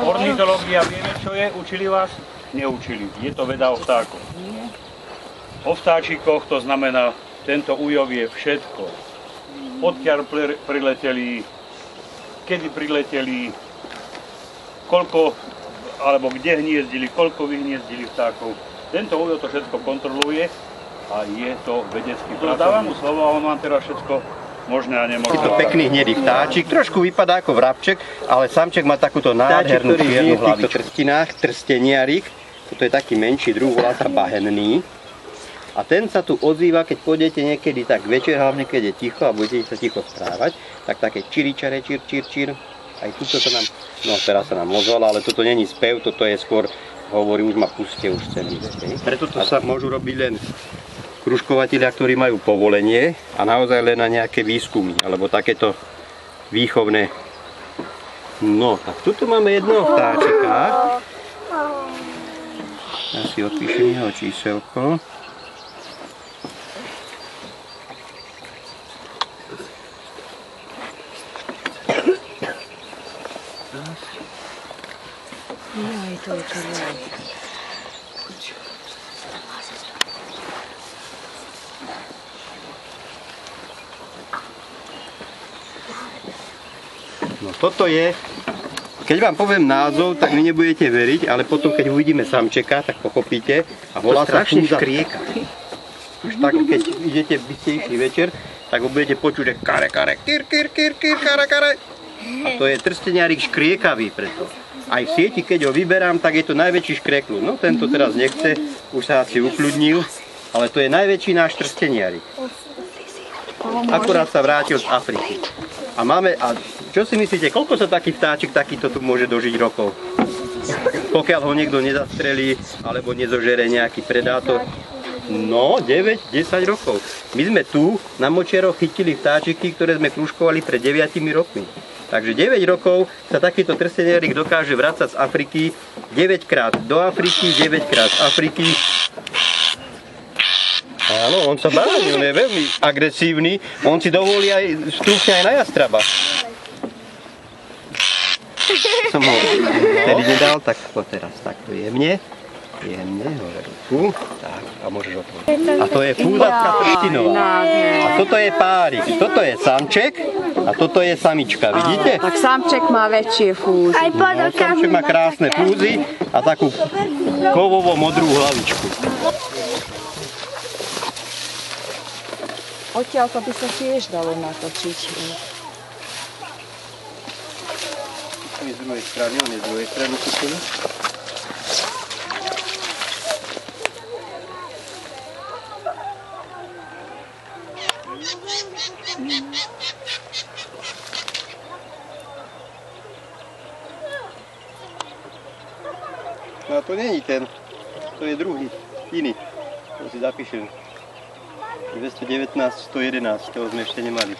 Ornitológia, vieme čo je? Učili vás? Neučili. Je to veda o vtákoch. O vtáčikoch to znamená, tento újov je všetko. Odkiaľ prileteli, kedy prileteli, koľko, alebo kde hniezdili, koľko vyhniezdili vtákov. Tento újov to všetko kontroluje a je to vedecký pracovník. Dávam mu slovo a on vám teraz všetko možné a nemožné. Je to pekný hnedý vtáčik, trošku vypadá ako vrabček, ale samček má takúto nádhernú čiernu hlavičku. V týchto trstinách, trsteniarik, toto je taký menší druh, volá sa bahenný. A ten sa tu ozýva, keď pôjdete niekedy tak večer, hlavne keď je ticho a budete sa ticho správať, tak také čiričare, čír. Aj tuto sa nám, no teraz sa nám ozvala, ale toto není spev, toto je skôr, hovorí, už ma pustie, už chcem ísť. Preto to sa môžu robiť len kružkovatelia, ktorí majú povolenie a naozaj len na nejaké výskumy, alebo takéto výchovné. No, tak tuto máme jedného vtáčika. Ja si odpíšem jeho číselko. No toto je, keď vám poviem názov, tak mi nebudete veriť, ale potom keď uvidíme samčeka, tak pochopíte a volá sa fúza krieka. Už tak, keď idete, by ste išli večer, tak ho budete počuť, že kare, kir, kare. A to je trsteniarik škriekavý preto. Aj v sieti, keď ho vyberám, tak je to najväčší škrekľud. No tento teraz nechce, už sa asi ukľudnil, ale to je najväčší náš trsteniarik. Akurát sa vrátil z Afriky. A čo si myslíte, koľko sa taký vtáčik takýto tu môže dožiť rokov? Pokiaľ ho niekto nezastrelí, alebo nezožere nejaký predátor. No, 9-10 rokov. My sme tu na Močiaroch chytili vtáčiky, ktoré sme kružkovali pred 9 rokmi. Takže 9 rokov sa takýto trsteniarik dokáže vracať z Afriky 9 krát do Afriky, 9 krát z Afriky. Áno, on sa bráni, on je veľmi agresívny, on si dovolí aj stúpne aj na jastraba. Som ho vtedy nedal, tak to teraz takto jemne hore ruku, tak a môžeš otvoriť. A to je fúzatka trštinová. A toto je párik, toto je samček a toto je samička, vidíte? Tak samček má väčšie fúzy. No, samček má krásne fúzy a takú kovovo-modrú hlavičku. Odtiaľ to by sa tiež dalo natočiť. On je z druhej strany, on je z druhej strany kúpený. No a to není ten, to je druhý, iný, to si zapíšem. 219, 111, toho sme ešte nemali.